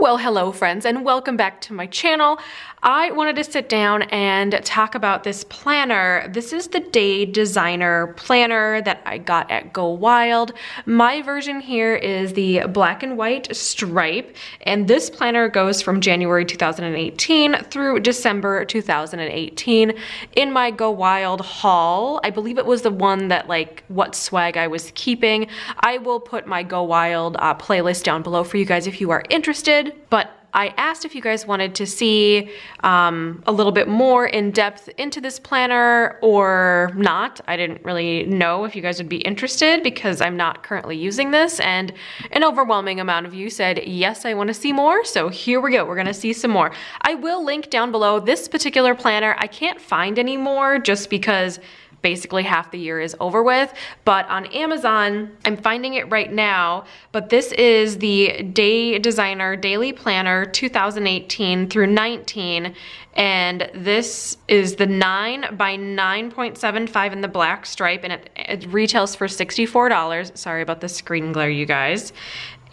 Well, hello friends, and welcome back to my channel. I wanted to sit down and talk about this planner. This is the Day Designer planner that I got at Go Wild. My version here is the black and white stripe, and this planner goes from January 2018 through December 2018. In my Go Wild haul, I believe it was the one that what swag I was keeping. I will put my Go Wild playlist down below for you guys if you are interested. But I asked if you guys wanted to see a little bit more in depth into this planner or not. I didn't really know if you guys would be interested because I'm not currently using this, and an overwhelming amount of you said, yes, I want to see more. So here we go, we're gonna see some more. I will link down below this particular planner. I can't find any more just because basically half the year is over with, but on Amazon, I'm finding it right now, but this is the Day Designer Daily Planner 2018 through 19, and this is the 9 by 9.75 in the black stripe, and it retails for $64. Sorry about the screen glare, you guys.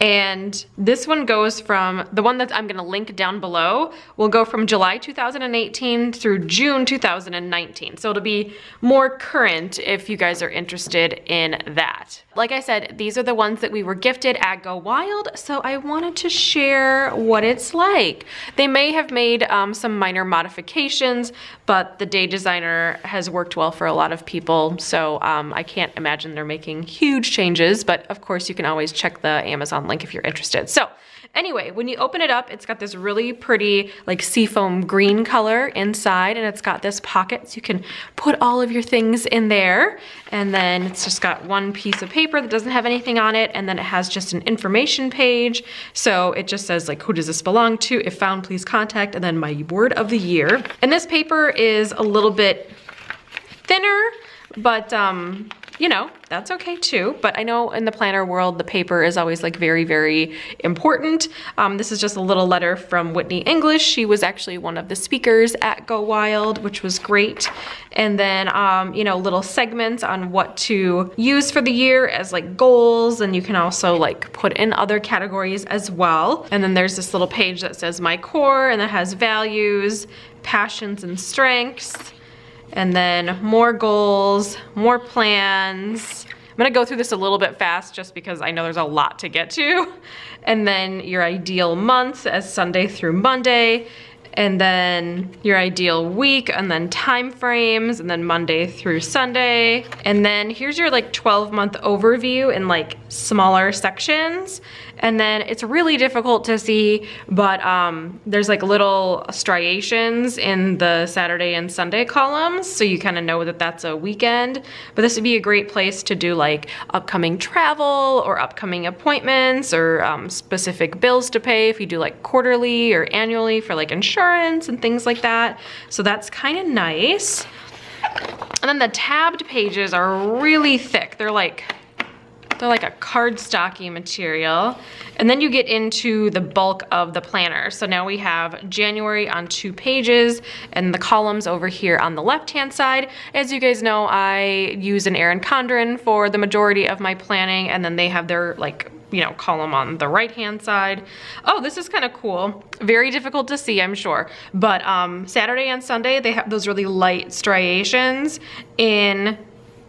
And this one goes from, the one that I'm gonna link down below, will go from July 2018 through June 2019. So it'll be more current if you guys are interested in that. Like I said, these are the ones that we were gifted at Go Wild, so I wanted to share what it's like. They may have made some minor modifications, but the Day Designer has worked well for a lot of people, so I can't imagine they're making huge changes, but of course you can always check the Amazon link if you're interested. So anyway, when you open it up, it's got this really pretty seafoam green color inside, and it's got this pocket so you can put all of your things in there. And then it's just got one piece of paper that doesn't have anything on it, and then it has just an information page. So it just says who does this belong to? If found, please contact, and then my word of the year. And this paper is a little bit thinner, but you know, that's okay too. But I know in the planner world, the paper is always very, very important. This is just a little letter from Whitney English. She was actually one of the speakers at Go Wild, which was great. And then, you know, little segments on what to use for the year as goals. And you can also put in other categories as well. And then there's this little page that says my core, and that has values, passions, and strengths. And then more goals, more plans. I'm gonna go through this a little bit fast just because I know there's a lot to get to. And then your ideal month as Sunday through Monday, and then your ideal week, and then time frames, and then Monday through Sunday. And then here's your 12-month overview in smaller sections. And then it's really difficult to see, but there's little striations in the Saturday and Sunday columns, so you kind of know that that's a weekend. But this would be a great place to do upcoming travel or upcoming appointments or specific bills to pay if you do quarterly or annually for insurance and things like that. So that's kind of nice. And then the tabbed pages are really thick. They're like a cardstocky material. And then you get into the bulk of the planner. So now we have January on 2 pages and the columns over here on the left-hand side. As you guys know, I use an Erin Condren for the majority of my planning, and then they have their column on the right-hand side. Oh, this is kind of cool. Very difficult to see, I'm sure. But Saturday and Sunday, they have those really light striations in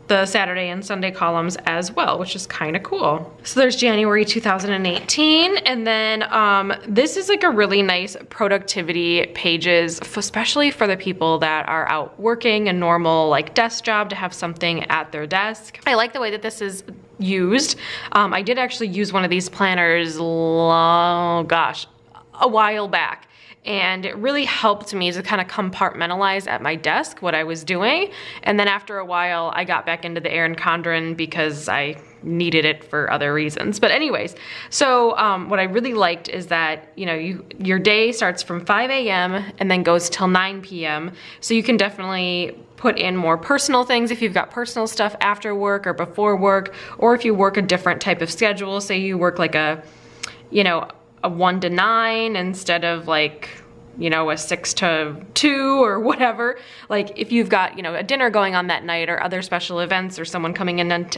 the Saturday and Sunday columns as well, which is kind of cool. So there's January 2018, and then this is a really nice productivity pages, especially for the people that are out working a normal desk job, to have something at their desk. I like the way that this is used. I did actually use one of these planners, oh gosh, a while back. And it really helped me to kind of compartmentalize at my desk what I was doing. And then after a while, I got back into the Erin Condren because I needed it for other reasons. But anyways, so what I really liked is that, you know, your day starts from 5 a.m. and then goes till 9 p.m. So you can definitely put in more personal things if you've got personal stuff after work or before work, or if you work a different type of schedule. Say you work a 1 to 9 instead of you know, a 6 to 2 or whatever. Like if you've got, you know, a dinner going on that night or other special events or someone coming in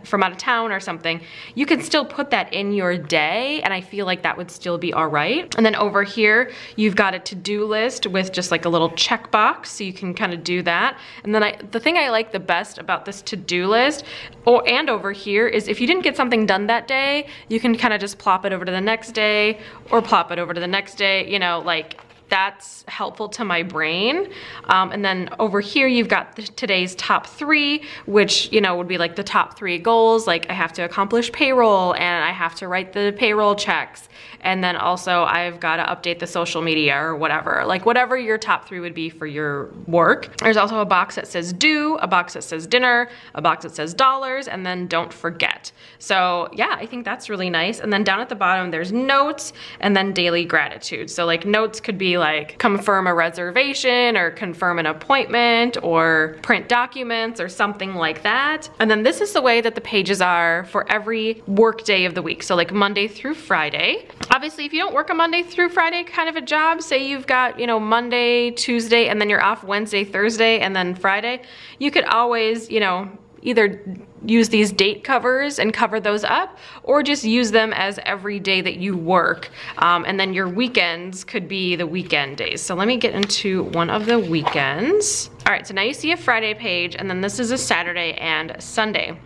from out of town or something, you can still put that in your day, and I feel like that would still be all right. And then over here, you've got a to-do list with just like a little checkbox, so you can kind of do that. And then the thing I like the best about this to-do list, and over here, is if you didn't get something done that day, you can kind of just plop it over to the next day or plop it over to the next day, you know, like that's helpful to my brain. And then over here, you've got today's top 3, which, you know, would be like the top 3 goals. Like I have to accomplish payroll and I have to write the payroll checks. And then also I've got to update the social media or whatever, like whatever your top 3 would be for your work. There's also a box that says do, a box that says dinner, a box that says dollars, and then don't forget. So yeah, I think that's really nice. And then down at the bottom, there's notes and then daily gratitude. So like notes could be like confirm a reservation or confirm an appointment or print documents or something like that. And then this is the way that the pages are for every work day of the week. So like Monday through Friday. Obviously, if you don't work a Monday through Friday kind of a job, say you've got, you know, Monday, Tuesday, and then you're off Wednesday, Thursday, and then Friday, you could always, you know, either use these date covers and cover those up, or just use them as every day that you work. And then your weekends could be the weekend days. So let me get into one of the weekends. All right, so now you see a Friday page, and then this is a Saturday and Sunday.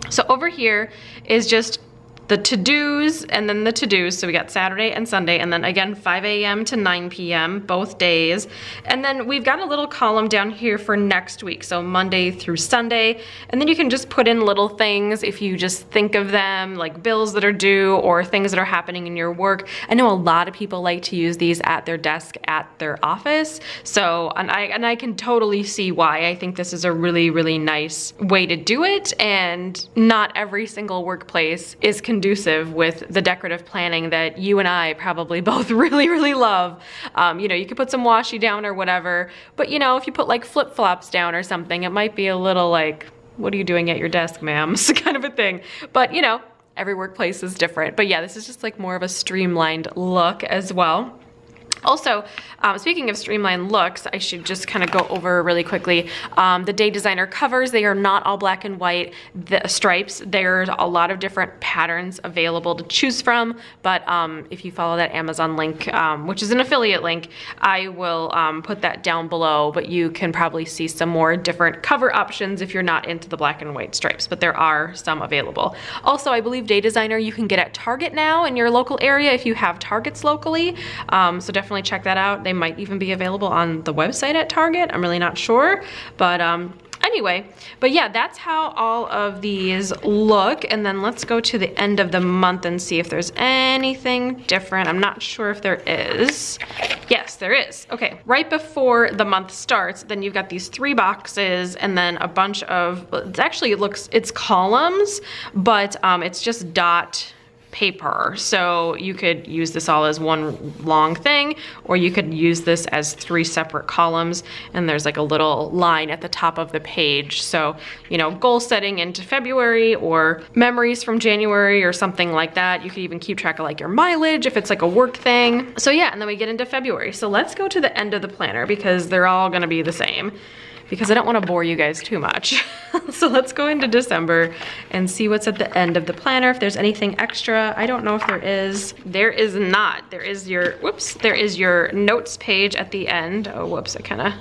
So over here is just the to-dos and then the to-dos. So we got Saturday and Sunday, and then again 5 a.m. to 9 p.m. both days. And then we've got a little column down here for next week, so Monday through Sunday. And then you can just put in little things if you just think of them, like bills that are due or things that are happening in your work. I know a lot of people like to use these at their desk at their office. So, and I can totally see why. I think this is a really, really nice way to do it, and not every single workplace is conducive with the decorative planning that you and I probably both really, really love. You know, you could put some washi down or whatever, but you know, if you put like flip-flops down or something, it might be a little like, what are you doing at your desk, ma'am? Kind of a thing. But you know, every workplace is different. But yeah, this is just like more of a streamlined look as well. Also, speaking of streamlined looks, I should just kind of go over really quickly. The Day Designer covers, they are not all black and white. The stripes, there's a lot of different patterns available to choose from, but if you follow that Amazon link, which is an affiliate link, I will put that down below, but you can probably see some more different cover options if you're not into the black and white stripes, but there are some available. Also, I believe Day Designer you can get at Target now in your local area if you have Targets locally, so definitely check that out. They might even be available on the website at Target. I'm really not sure, but anyway, but yeah, that's how all of these look. And then let's go to the end of the month and see if there's anything different. I'm not sure if there is. Yes, there is. Okay, right before the month starts, then you've got these 3 boxes and then a bunch of, it's columns, but it's just dot paper. So you could use this all as one long thing, or you could use this as 3 separate columns, and there's like a little line at the top of the page. So, you know, goal setting into February or memories from January or something like that. You could even keep track of like your mileage if it's like a work thing. So yeah, and then we get into February. So let's go to the end of the planner because they're all gonna be the same, because I don't want to bore you guys too much. So let's go into December and see what's at the end of the planner, if there's anything extra. I don't know if there is. There is not. There is your, whoops, there is your notes page at the end. Oh, whoops, I kind of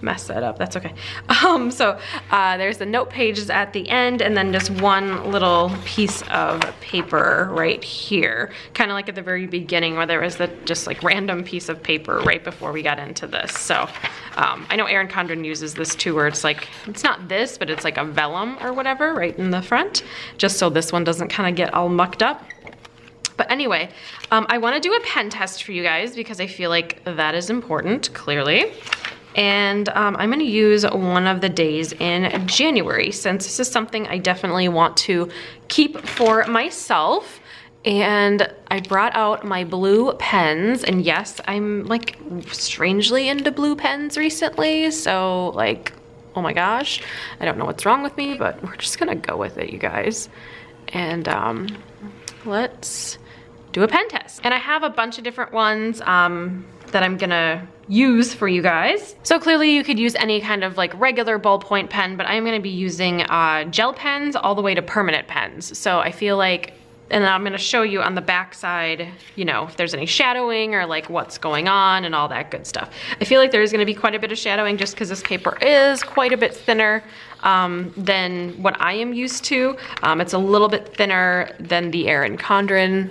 messed that up. That's okay. There's the note pages at the end, and then just one little piece of paper right here, kind of like at the very beginning where there was the just like random piece of paper right before we got into this. So I know Erin Condren uses this too, where it's like, it's not this, but it's like a vellum or whatever right in the front, just so this one doesn't kind of get all mucked up. But anyway, I want to do a pen test for you guys because I feel like that is important, clearly. And I'm gonna use one of the days in January, since this is something I definitely want to keep for myself. And I brought out my blue pens, and yes, I'm like strangely into blue pens recently, so like, oh my gosh, I don't know what's wrong with me, but we're just gonna go with it, you guys. And let's do a pen test. And I have a bunch of different ones that that I'm gonna use for you guys. So clearly you could use any kind of like regular ballpoint pen, but I'm gonna be using gel pens all the way to permanent pens. So I feel like, and I'm gonna show you on the back side, you know, if there's any shadowing or like what's going on and all that good stuff. I feel like there's gonna be quite a bit of shadowing just because this paper is quite a bit thinner than what I am used to. It's a little bit thinner than the Erin Condren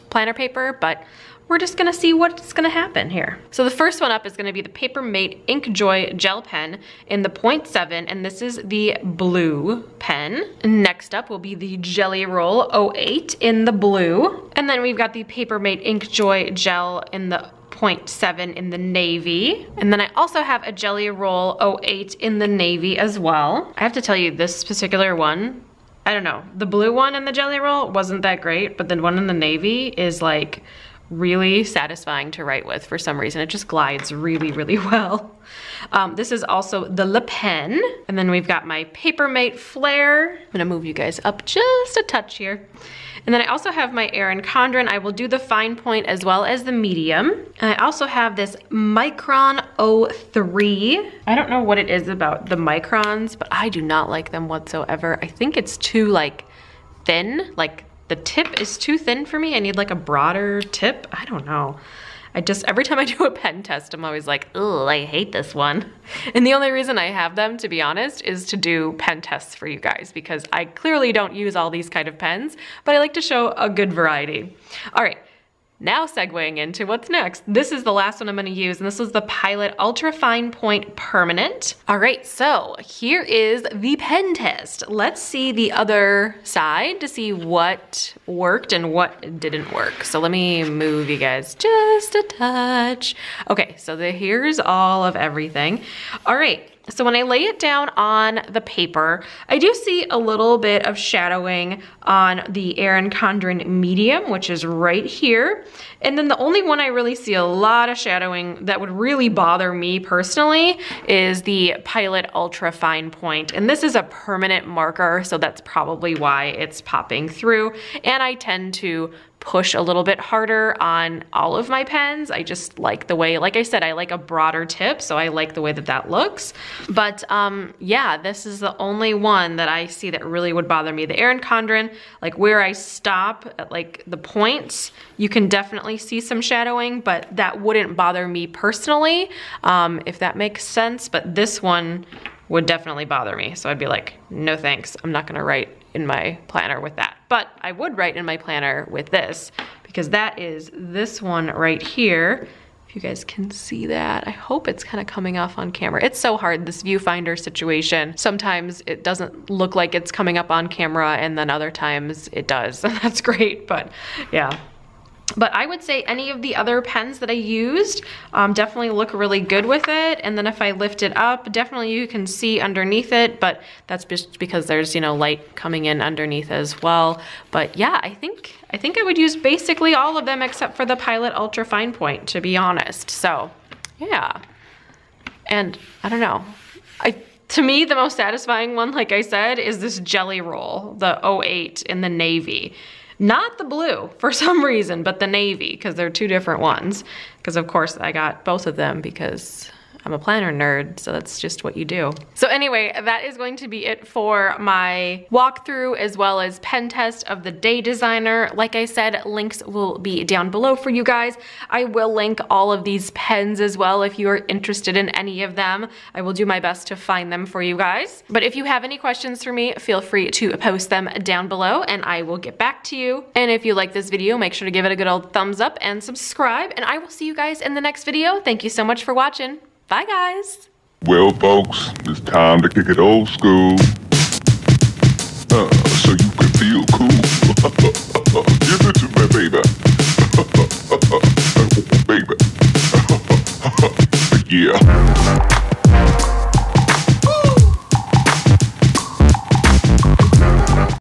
planner paper, but we're just gonna see what's gonna happen here. So the first one up is gonna be the Papermate Ink Joy gel pen in the 0.7, and this is the blue pen. Next up will be the Jelly Roll 08 in the blue. And then we've got the Papermate Ink Joy gel in the 0.7 in the navy. And then I also have a Jelly Roll 08 in the navy as well. I have to tell you, this particular one, I don't know, the blue one in the Jelly Roll wasn't that great, but the one in the navy is like really satisfying to write with for some reason. It just glides really, really well. This is also the Le Pen. And then we've got my Papermate Flair. I'm gonna move you guys up just a touch here. And then I also have my Erin Condren. I will do the fine point as well as the medium. And I also have this Micron 03. I don't know what it is about the microns, but I do not like them whatsoever. I think it's too like thin, like the tip is too thin for me. I need like a broader tip. I don't know. Every time I do a pen test, I'm always like, oh, I hate this one. And the only reason I have them, to be honest, is to do pen tests for you guys because I clearly don't use all these kind of pens, but I like to show a good variety. All right. Now segueing into what's next. This is the last one I'm gonna use, and this is the Pilot Ultrafine Point Permanent. All right, so here is the pen test. Let's see the other side to see what worked and what didn't work. So let me move you guys just a touch. Okay, so here's all of everything. All right. So when I lay it down on the paper, I do see a little bit of shadowing on the Erin Condren medium, which is right here. And then the only one I really see a lot of shadowing that would really bother me personally is the Pilot Ultra Fine Point. And this is a permanent marker, so that's probably why it's popping through. And I tend to push a little bit harder on all of my pens. I just like the way, like I said, I like a broader tip, so I like the way that that looks. But yeah, this is the only one that I see that really would bother me. The Erin Condren, like where I stop at like the points, you can definitely see some shadowing, but that wouldn't bother me personally, if that makes sense. But this one would definitely bother me. So I'd be like, no thanks, I'm not gonna write in my planner with that. But I would write in my planner with this because that is this one right here. If you guys can see that, I hope it's kind of coming off on camera. It's so hard, this viewfinder situation. Sometimes it doesn't look like it's coming up on camera and then other times it does. That's great, but yeah. But I would say any of the other pens that I used definitely look really good with it. And then if I lift it up, definitely you can see underneath it, but that's just because there's, you know, light coming in underneath as well. But yeah, I think I would use basically all of them except for the Pilot Ultra Fine Point, to be honest. So yeah, and I don't know. To me, the most satisfying one, like I said, is this Jelly Roll, the 08 in the navy. Not the blue for some reason, but the navy, because they're two different ones. Because of course I got both of them because I'm a planner nerd, so that's just what you do. So anyway, that is going to be it for my walkthrough as well as pen test of the Day Designer. Like I said, links will be down below for you guys. I will link all of these pens as well if you are interested in any of them. I will do my best to find them for you guys. But if you have any questions for me, feel free to post them down below and I will get back to you. And if you like this video, make sure to give it a good old thumbs up and subscribe, and I will see you guys in the next video. Thank you so much for watching. Bye, guys. Well, folks, it's time to kick it old school. So you can feel cool. Give it to me, baby. Baby. Yeah.